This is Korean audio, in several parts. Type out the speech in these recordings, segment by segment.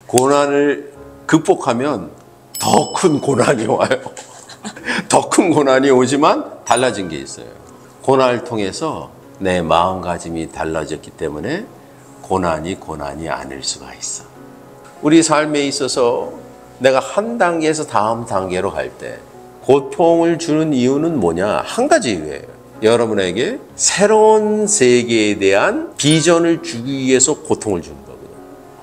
고난을 극복하면 더 큰 고난이 와요. 더 큰 고난이 오지만 달라진 게 있어요. 고난을 통해서 내 마음가짐이 달라졌기 때문에 고난이 아닐 수가 있어. 우리 삶에 있어서 내가 한 단계에서 다음 단계로 갈 때 고통을 주는 이유는 뭐냐? 한 가지 이유예요. 여러분에게 새로운 세계에 대한 비전을 주기 위해서 고통을 주는 거거든요.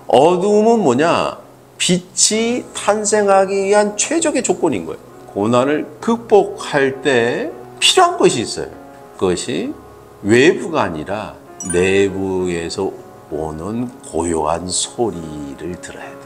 어두움은 뭐냐? 빛이 탄생하기 위한 최적의 조건인 거예요. 고난을 극복할 때 필요한 것이 있어요. 그것이 외부가 아니라 내부에서 오는 고요한 소리를 들어야 돼요.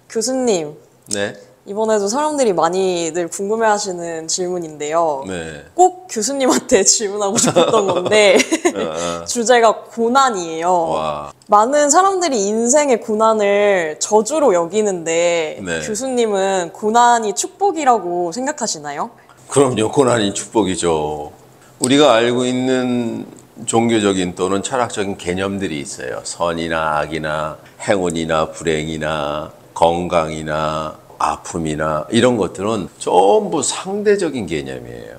교수님, 네. 이번에도 사람들이 많이들 궁금해하시는 질문인데요. 네. 꼭 교수님한테 질문하고 싶었던 건데 주제가 고난이에요. 와. 많은 사람들이 인생의 고난을 저주로 여기는데 네. 교수님은 고난이 축복이라고 생각하시나요? 그럼요. 고난이 축복이죠. 우리가 알고 있는 종교적인 또는 철학적인 개념들이 있어요. 선이나 악이나 행운이나 불행이나 건강이나 아픔이나 이런 것들은 전부 상대적인 개념이에요.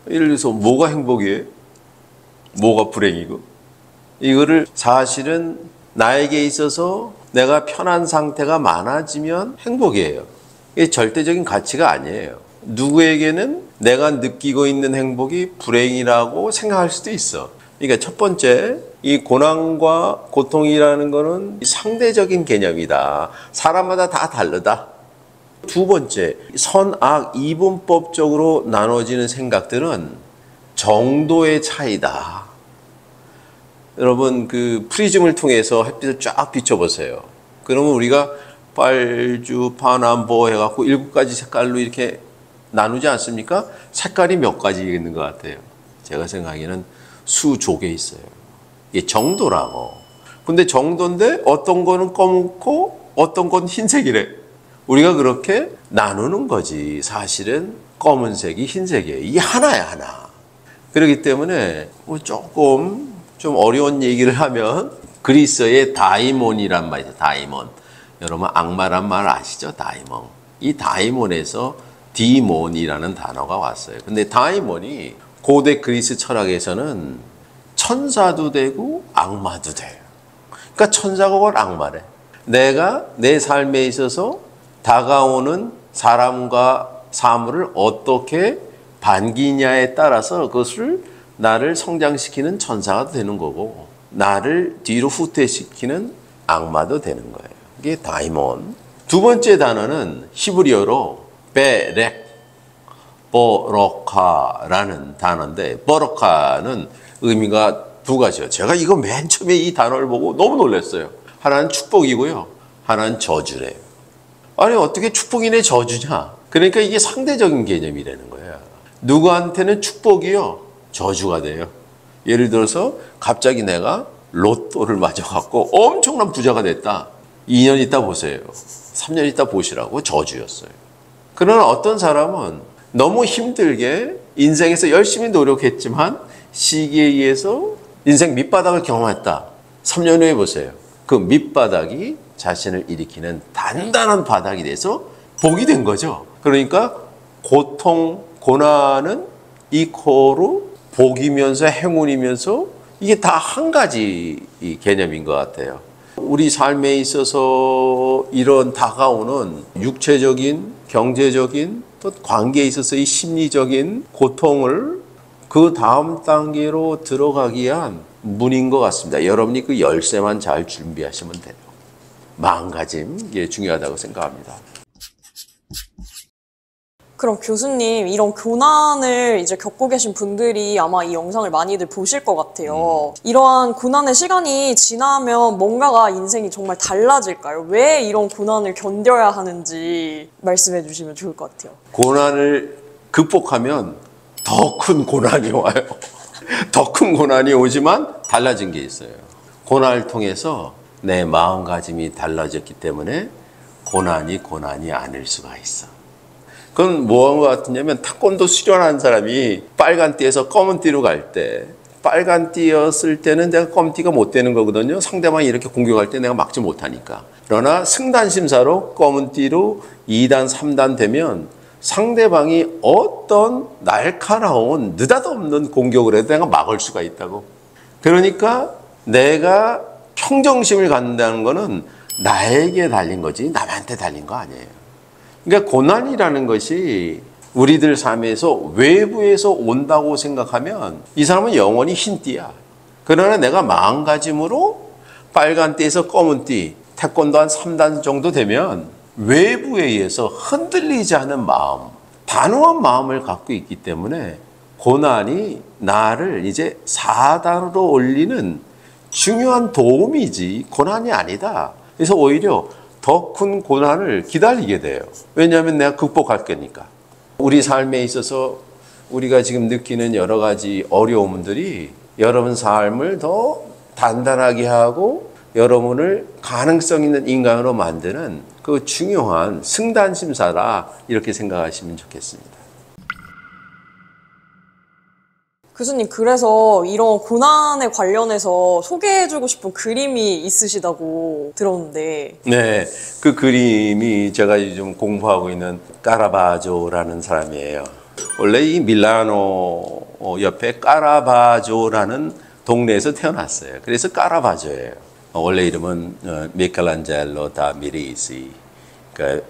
예를 들어서 뭐가 행복이에요? 뭐가 불행이고? 이거를 사실은 나에게 있어서 내가 편한 상태가 많아지면 행복이에요. 이게 절대적인 가치가 아니에요. 누구에게는 내가 느끼고 있는 행복이 불행이라고 생각할 수도 있어. 그러니까 첫 번째, 이 고난과 고통이라는 거는 상대적인 개념이다. 사람마다 다 다르다. 두 번째, 선악 이분법적으로 나눠지는 생각들은 정도의 차이다. 여러분, 그 프리즘을 통해서 햇빛을 쫙 비춰보세요. 그러면 우리가 빨주, 파남보 해갖고 7가지 색깔로 이렇게 나누지 않습니까? 색깔이 몇 가지 있는 것 같아요. 제가 생각하기에는 수족에 있어요. 이게 정도라고. 근데 정도인데 어떤 거는 검고 어떤 건 흰색이래. 우리가 그렇게 나누는 거지. 사실은 검은색이 흰색이에요. 이게 하나야, 하나. 그렇기 때문에 뭐 조금 좀 어려운 얘기를 하면 그리스어의 다이몬이란 말이죠. 다이몬. 여러분 악마란 말 아시죠? 다이몬. 이 다이몬에서 디몬이라는 단어가 왔어요. 근데 다이몬이 고대 그리스 철학에서는 천사도 되고 악마도 돼요. 그러니까 천사가 곧 악마래. 내가 내 삶에 있어서 다가오는 사람과 사물을 어떻게 반기냐에 따라서 그것을 나를 성장시키는 천사가 되는 거고 나를 뒤로 후퇴시키는 악마도 되는 거예요. 이게 다이몬. 두 번째 단어는 히브리어로 베렉, 버로카라는 단어인데 버로카는 의미가 두 가지예요. 제가 이거 맨 처음에 이 단어를 보고 너무 놀랐어요. 하나는 축복이고요. 하나는 저주래요. 아니 어떻게 축복이네 저주냐? 그러니까 이게 상대적인 개념이라는 거예요. 누구한테는 축복이요. 저주가 돼요. 예를 들어서 갑자기 내가 로또를 맞아갖고 엄청난 부자가 됐다. 2년 있다 보세요. 3년 있다 보시라고 저주였어요. 그러나 어떤 사람은 너무 힘들게 인생에서 열심히 노력했지만 시기에 의해서 인생 밑바닥을 경험했다. 3년 후에 보세요. 그 밑바닥이 자신을 일으키는 단단한 바닥이 돼서 복이 된 거죠. 그러니까 고통, 고난은 이코로 복이면서 행운이면서 이게 다 한 가지 개념인 것 같아요. 우리 삶에 있어서 이런 다가오는 육체적인, 경제적인, 또 관계에 있어서 이 심리적인 고통을 그 다음 단계로 들어가기 위한 문인 것 같습니다. 여러분이 그 열쇠만 잘 준비하시면 돼요. 마음가짐, 이게 중요하다고 생각합니다. 그럼 교수님, 이런 고난을 이제 겪고 계신 분들이 아마 이 영상을 많이들 보실 것 같아요. 이러한 고난의 시간이 지나면 뭔가가 인생이 정말 달라질까요? 왜 이런 고난을 견뎌야 하는지 말씀해 주시면 좋을 것 같아요. 고난을 극복하면 더 큰 고난이 와요. 더 큰 고난이 오지만 달라진 게 있어요. 고난을 통해서 내 마음가짐이 달라졌기 때문에 고난이 아닐 수가 있어. 그건 뭐한 것 같으냐면 태권도 수련한 사람이 빨간 띠에서 검은 띠로 갈 때 빨간 띠였을 때는 내가 검은 띠가 못 되는 거거든요. 상대방이 이렇게 공격할 때 내가 막지 못하니까. 그러나 승단 심사로 검은 띠로 2단, 3단 되면 상대방이 어떤 날카로운 느닷없는 공격을 해도 내가 막을 수가 있다고. 그러니까 내가 평정심을 갖는다는 거는 나에게 달린 거지 남한테 달린 거 아니에요. 그러니까 고난이라는 것이 우리들 삶에서 외부에서 온다고 생각하면 이 사람은 영원히 흰띠야. 그러나 내가 마음가짐으로 빨간 띠에서 검은 띠, 태권도 한 3단 정도 되면 외부에 의해서 흔들리지 않은 마음, 단호한 마음을 갖고 있기 때문에 고난이 나를 이제 4단으로 올리는 중요한 도움이지 고난이 아니다. 그래서 오히려 더 큰 고난을 기다리게 돼요. 왜냐하면 내가 극복할 거니까. 우리 삶에 있어서 우리가 지금 느끼는 여러 가지 어려움들이 여러분 삶을 더 단단하게 하고 여러분을 가능성 있는 인간으로 만드는 그 중요한 승단 심사라 이렇게 생각하시면 좋겠습니다. 교수님, 그래서 이런 고난에 관련해서 소개해주고 싶은 그림이 있으시다고 들었는데. 네, 그 그림이 제가 요즘 공부하고 있는 까라바조라는 사람이에요. 원래 이 밀라노 옆에 까라바조라는 동네에서 태어났어요. 그래서 까라바조예요. 원래 이름은 미켈란젤로 다 미리시, 그러니까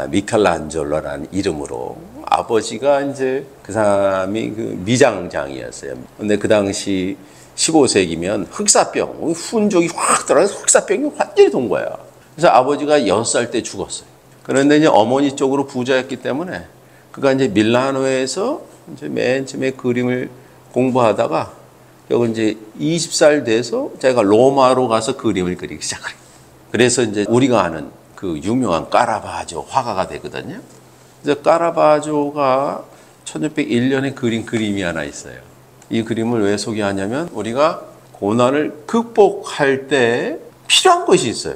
미켈란젤로라는 이름으로 아버지가 이제 그 사람이 그 미장장이었어요. 근데 그 당시 15세기면 흑사병, 훈족이 확 들어가서 흑사병이 완전히 돈 거야. 그래서 아버지가 6살 때 죽었어요. 그런데 이제 어머니 쪽으로 부자였기 때문에 그가 이제 밀라노에서 이제 맨 처음에 그림을 공부하다가 여기 이제 20살 돼서 제가 로마로 가서 그림을 그리기 시작해요. 그래서 이제 우리가 아는 그 유명한 까라바조 화가가 되거든요. 그래서 까라바조가 1601년에 그린 그림이 하나 있어요. 이 그림을 왜 소개하냐면 우리가 고난을 극복할 때 필요한 것이 있어요.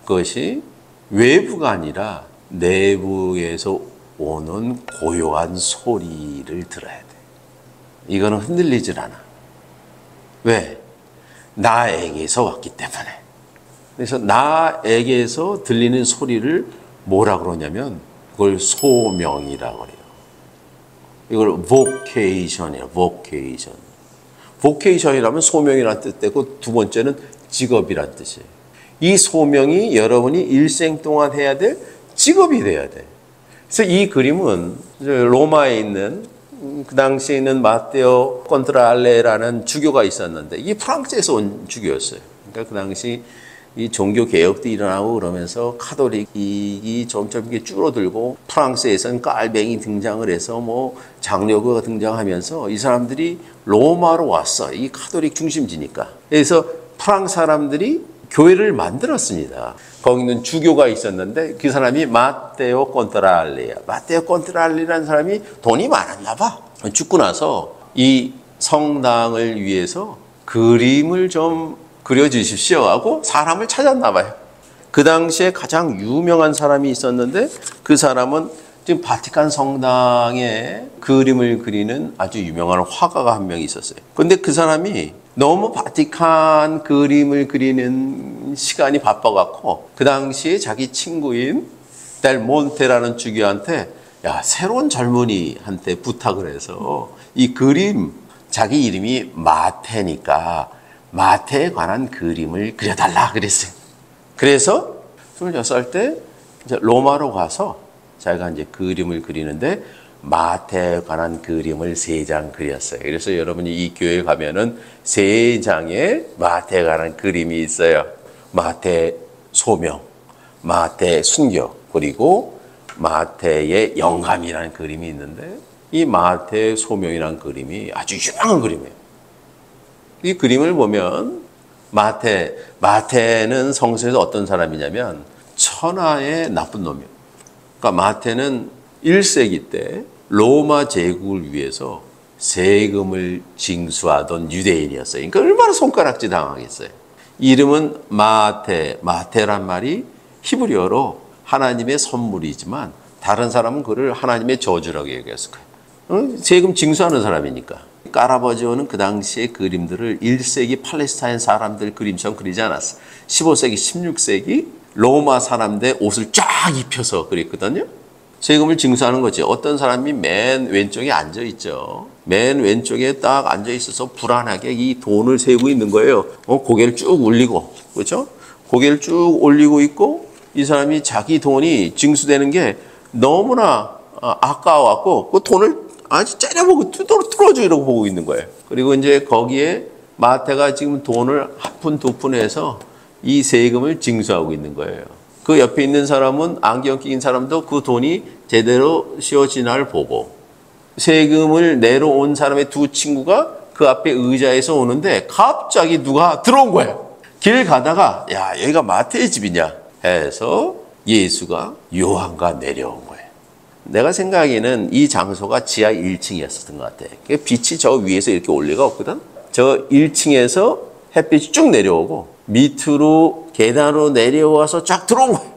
그것이 외부가 아니라 내부에서 오는 고요한 소리를 들어야 돼. 이거는 흔들리질 않아. 왜? 나에게서 왔기 때문에. 그래서 나에게서 들리는 소리를 뭐라 그러냐면 그걸 소명이라고 그래요. 이걸 vocation이에요. vocation. vocation이라면 소명이라는 뜻이고 두 번째는 직업이라는 뜻이에요. 이 소명이 여러분이 일생 동안 해야 될 직업이 돼야 돼. 그래서 이 그림은 로마에 있는 그 당시에 있는 마테오 콘트랄레라는 주교가 있었는데 이게 프랑스에서 온 주교였어요. 그러니까 그 당시 이 종교 개혁도 일어나고 그러면서 카톨릭이 점점 이게 줄어들고 프랑스에서는 깔뱅이 등장을 해서 뭐 장려교가 등장하면서 이 사람들이 로마로 왔어. 이 카톨릭 중심지니까. 그래서 프랑스 사람들이 교회를 만들었습니다. 거기는 주교가 있었는데 그 사람이 마테오 콘트랄레야. 마테오 콘트랄레라는 사람이 돈이 많았나 봐. 죽고 나서 이 성당을 위해서 그림을 좀 그려주십시오 하고 사람을 찾았나 봐요. 그 당시에 가장 유명한 사람이 있었는데 그 사람은 지금 바티칸 성당에 그림을 그리는 아주 유명한 화가가 한 명 있었어요. 근데 그 사람이 너무 바티칸 그림을 그리는 시간이 바빠갖고 그 당시에 자기 친구인 델 몬테라는 주교한테 야, 새로운 젊은이한테 부탁을 해서 이 그림, 자기 이름이 마테니까 마테에 관한 그림을 그려달라 그랬어요. 그래서 26살 때 이제 로마로 가서 자기가 이제 그림을 그리는데 마테에 관한 그림을 3장 그렸어요. 그래서 여러분이 이 교회에 가면은 3장의 마테에 관한 그림이 있어요. 마테 소명, 마테 순교, 그리고 마테의 영감이라는 그림이 있는데 이 마테 소명이라는 그림이 아주 유명한 그림이에요. 이 그림을 보면 마테는 성서에서 어떤 사람이냐면 천하의 나쁜 놈이에요. 그러니까 마테는 1세기 때 로마 제국을 위해서 세금을 징수하던 유대인이었어요. 그러니까 얼마나 손가락질 당하겠어요. 이름은 마테란 말이 히브리어로 하나님의 선물이지만 다른 사람은 그를 하나님의 저주라고 얘기했을 거예요. 세금 징수하는 사람이니까. 까라바조는 그 당시의 그림들을 1세기 팔레스타인 사람들 그림처럼 그리지 않았어. 15세기, 16세기 로마 사람들 옷을 쫙 입혀서 그랬거든요. 세금을 징수하는 거지. 어떤 사람이 맨 왼쪽에 앉아 있죠. 맨 왼쪽에 딱 앉아 있어서 불안하게 이 돈을 세고 있는 거예요. 고개를 쭉 올리고, 그렇죠? 고개를 쭉 올리고 있고, 이 사람이 자기 돈이 징수되는 게 너무나 아까워갖고 그 돈을 아주 째려보고 뚫어줘 이러고 보고 있는 거예요. 그리고 이제 거기에 마태가 지금 돈을 한 푼, 두 푼 해서 이 세금을 징수하고 있는 거예요. 그 옆에 있는 사람은 안경 끼인 사람도 그 돈이 제대로 씌워지나를 보고 세금을 내려온 사람의 두 친구가 그 앞에 의자에서 오는데 갑자기 누가 들어온 거예요. 길 가다가 야 여기가 마태의 집이냐 해서 예수가 요한과 내려온 거예요. 내가 생각하기에는 이 장소가 지하 1층이었던 것 같아. 빛이 저 위에서 이렇게 올 리가 없거든. 저 1층에서 햇빛이 쭉 내려오고 밑으로 계단으로 내려와서 쫙 들어온 거예요.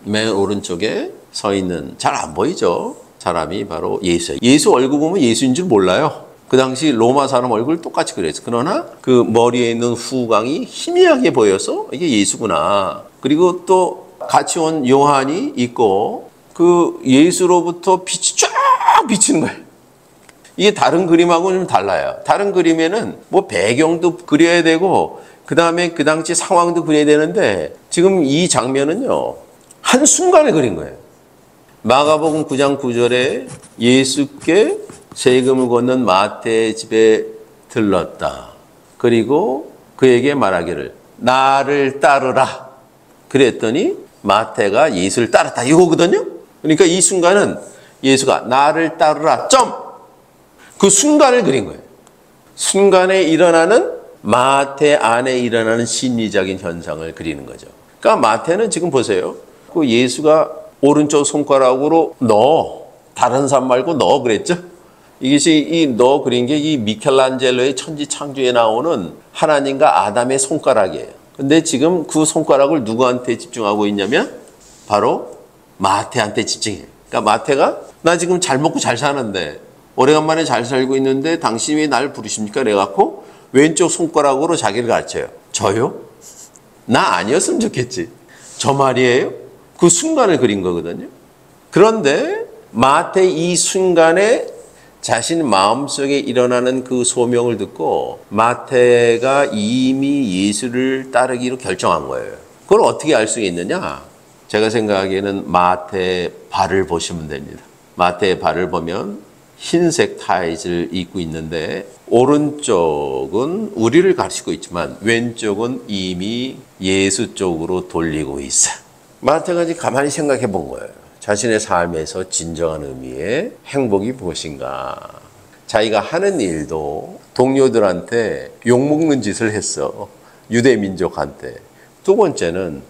맨 오른쪽에 서 있는 잘 안 보이죠? 사람이 바로 예수예요. 예수 얼굴 보면 예수인 줄 몰라요. 그 당시 로마 사람 얼굴 똑같이 그랬어. 그러나 그 머리에 있는 후광이 희미하게 보여서 이게 예수구나. 그리고 또 같이 온 요한이 있고 그 예수로부터 빛이 쫙 비치는 거예요. 이게 다른 그림하고는 좀 달라요. 다른 그림에는 뭐 배경도 그려야 되고 그 다음에 그 당시 상황도 그려야 되는데 지금 이 장면은요. 한순간에 그린 거예요. 마가복음 9장 9절에 예수께 세금을 걷는 마태의 집에 들렀다. 그리고 그에게 말하기를 나를 따르라. 그랬더니 마태가 예수를 따랐다. 이거거든요. 그러니까 이 순간은 예수가 나를 따르라. 그 순간을 그린 거예요. 순간에 일어나는 마태 안에 일어나는 심리적인 현상을 그리는 거죠. 그러니까 마태는 지금 보세요. 그 예수가 오른쪽 손가락으로 너 다른 사람 말고 너 그랬죠? 이것이 이 너 그린 게 이 미켈란젤로의 천지창조에 나오는 하나님과 아담의 손가락이에요. 근데 지금 그 손가락을 누구한테 집중하고 있냐면 바로 마태한테 집중해요. 그러니까 마태가 나 지금 잘 먹고 잘 사는데 오래간만에 잘 살고 있는데 당신이 왜 날 부르십니까? 그래갖고 왼쪽 손가락으로 자기를 가르쳐요. 저요? 나 아니었으면 좋겠지. 저 말이에요? 그 순간을 그린 거거든요. 그런데 마태 이 순간에 자신 마음속에 일어나는 그 소명을 듣고 마태가 이미 예수를 따르기로 결정한 거예요. 그걸 어떻게 알 수 있느냐? 제가 생각하기에는 마태의 발을 보시면 됩니다. 마태의 발을 보면 흰색 타이즈를 입고 있는데 오른쪽은 우리를 가르치고 있지만 왼쪽은 이미 예수 쪽으로 돌리고 있어요. 마태가 이제 가만히 생각해 본 거예요. 자신의 삶에서 진정한 의미의 행복이 무엇인가. 자기가 하는 일도 동료들한테 욕먹는 짓을 했어. 유대민족한테. 두 번째는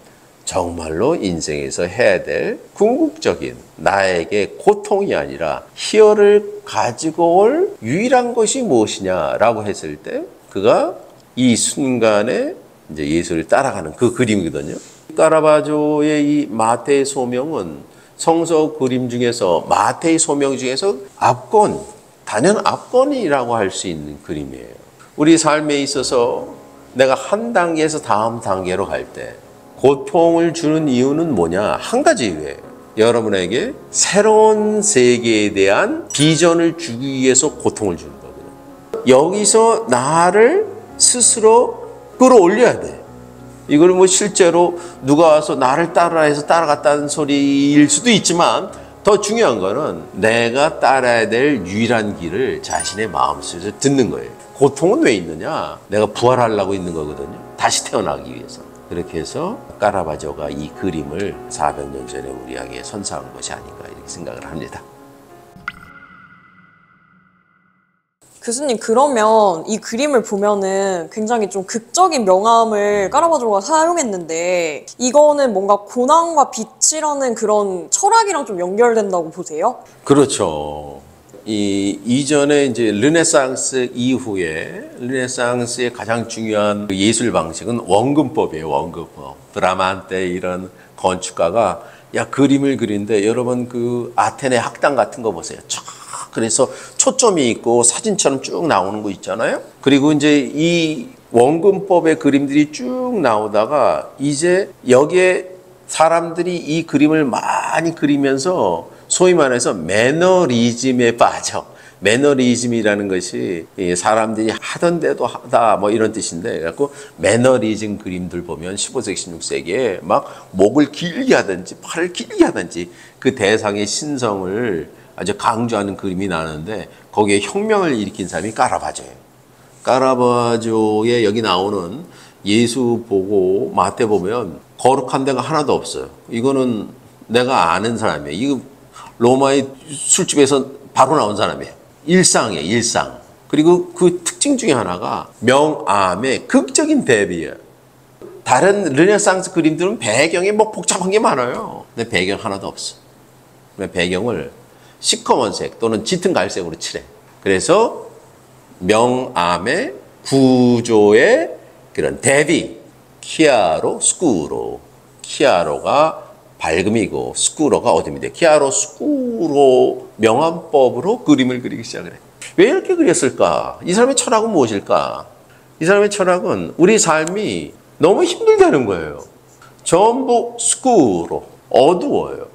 정말로 인생에서 해야 될 궁극적인 나에게 고통이 아니라 희열을 가지고 올 유일한 것이 무엇이냐라고 했을 때 그가 이 순간에 이제 예수를 따라가는 그 그림이거든요. 까라바조의 이 마태의 소명은 성서 그림 중에서 마태의 소명 중에서 단연 압권이라고 할 수 있는 그림이에요. 우리 삶에 있어서 내가 한 단계에서 다음 단계로 갈 때 고통을 주는 이유는 뭐냐? 한 가지 이유예요. 여러분에게 새로운 세계에 대한 비전을 주기 위해서 고통을 주는 거거든요. 여기서 나를 스스로 끌어올려야 돼. 이걸 뭐 실제로 누가 와서 나를 따르라 해서 따라갔다는 소리일 수도 있지만 더 중요한 거는 내가 따라야 될 유일한 길을 자신의 마음속에서 듣는 거예요. 고통은 왜 있느냐? 내가 부활하려고 있는 거거든요. 다시 태어나기 위해서. 그렇게 해서 까라바조가 이 그림을 400년 전에 우리에게 선사한 것이 아닌가 이렇게 생각을 합니다. 교수님, 그러면 이 그림을 보면은 굉장히 좀 극적인 명암을 까라바조가 사용했는데 이거는 뭔가 고난과 빛이라는 그런 철학이랑 좀 연결된다고 보세요? 그렇죠. 이전에 이제 르네상스 이후에 르네상스의 가장 중요한 예술 방식은 원근법이에요. 원근법. 브라만테 이런 건축가가 야, 그림을 그리는데 여러분 그 아테네 학당 같은 거 보세요. 쫙 그래서 초점이 있고 사진처럼 쭉 나오는 거 있잖아요. 그리고 이제 이 원근법의 그림들이 쭉 나오다가 이제 여기에 사람들이 이 그림을 많이 그리면서 소위 말해서 매너리즘에 빠져. 매너리즘이라는 것이 사람들이 하던 대로 하다 뭐 이런 뜻인데, 그래갖고 매너리즘 그림들 보면 15세기, 16세기에 막 목을 길게 하든지 팔을 길게 하든지 그 대상의 신성을 아주 강조하는 그림이 나는데 거기에 혁명을 일으킨 사람이 까라바조예요. 까라바조의 여기 나오는 예수 보고 마태 보면 거룩한 데가 하나도 없어요. 이거는 내가 아는 사람이에요. 이거 로마의 술집에서 바로 나온 사람이에요. 일상이에요, 일상. 그리고 그 특징 중에 하나가 명암의 극적인 대비예요. 다른 르네상스 그림들은 배경에 뭐 복잡한 게 많아요. 근데 배경 하나도 없어. 배경을 시커먼색 또는 짙은 갈색으로 칠해. 그래서 명암의 구조의 그런 대비, 키아로, 스쿠로. 키아로가 밝음이고 스쿠로가 어둠인데 키아로 스쿠로 명암법으로 그림을 그리기 시작을 해. 왜 이렇게 그렸을까? 이 사람의 철학은 무엇일까? 이 사람의 철학은 우리 삶이 너무 힘들다는 거예요. 전부 스쿠로, 어두워요.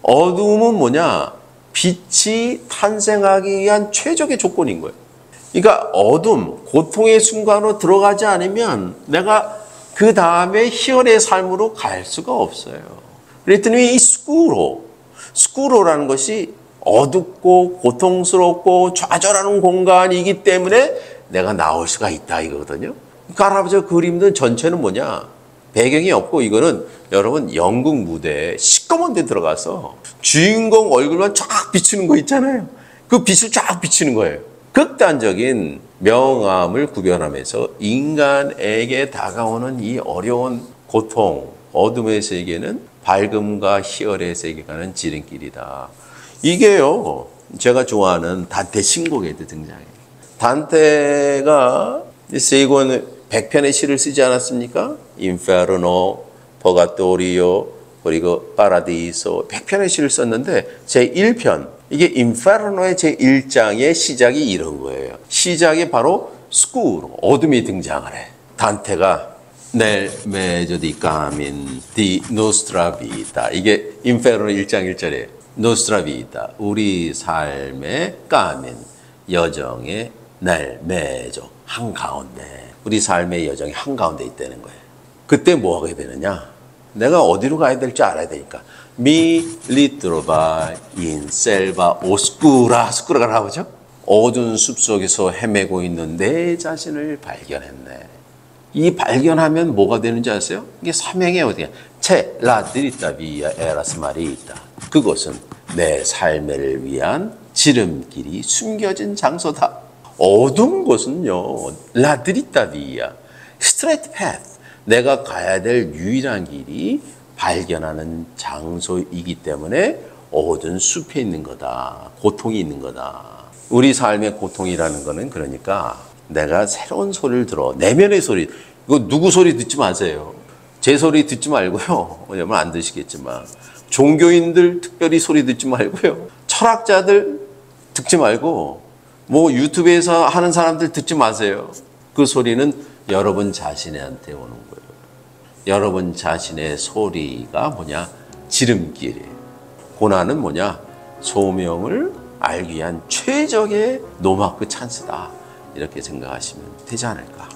어두움은 뭐냐? 빛이 탄생하기 위한 최적의 조건인 거예요. 그러니까 어둠, 고통의 순간으로 들어가지 않으면 내가 그 다음에 희열의 삶으로 갈 수가 없어요. 그랬더니 이 스쿠로라는 것이 어둡고 고통스럽고 좌절하는 공간이기 때문에 내가 나올 수가 있다 이거거든요. 까라바조 그림들 전체는 뭐냐? 배경이 없고 이거는 여러분 연극 무대에 시꺼먼 데 들어가서 주인공 얼굴만 쫙 비추는 거 있잖아요. 그 빛을 쫙 비추는 거예요. 극단적인 명암을 구별하면서 인간에게 다가오는 이 어려운 고통, 어둠의 세계는 밝음과 희열의 세계가는 지름길이다. 이게요, 제가 좋아하는 단테 신곡에도 등장해요. 단테가 세 권 100편의 시를 쓰지 않았습니까? 인페르노, 퍼가토리오, 그리고 파라디소 100편의 시를 썼는데 제1편, 이게 인페르노의 제1장의 시작이 이런 거예요. 시작이 바로 스쿠로, 어둠이 등장을 해. 단테가 넬 메조 디 까민 디 노스트라 비타, 이게 인페르노 1장 1절에 노스트라 비타, 우리 삶의 까민, 여정의 넬 메조, 한가운데, 우리 삶의 여정이 한가운데 있다는 거예요. 그때 뭐 하게 되느냐? 내가 어디로 가야 될지 알아야 되니까. 미 리트로바 인 셀바 오스쿠라, 스쿠라가 나오죠? 어두운 숲속에서 헤매고 있는 내 자신을 발견했네. 이 발견하면 뭐가 되는지 아세요? 이게 삼행의 어디야? 체 라드리타 비아 에라스 마리이다. 그것은 내 삶을 위한 지름길이 숨겨진 장소다. 어두운 곳은요, 라드리타 비아, 스트레이트 패스, 내가 가야 될 유일한 길이 발견하는 장소이기 때문에 어두운 숲에 있는 거다. 고통이 있는 거다. 우리 삶의 고통이라는 거는 그러니까 내가 새로운 소리를 들어. 내면의 소리. 이거 누구 소리 듣지 마세요. 제 소리 듣지 말고요. 왜냐면 안 드시겠지만. 종교인들 특별히 소리 듣지 말고요. 철학자들 듣지 말고 뭐 유튜브에서 하는 사람들 듣지 마세요. 그 소리는 여러분 자신한테 오는 거예요. 여러분 자신의 소리가 뭐냐? 지름길이에요. 고난은 뭐냐? 소명을 알기 위한 최적의 노마크 찬스다. 이렇게 생각하시면 되지 않을까.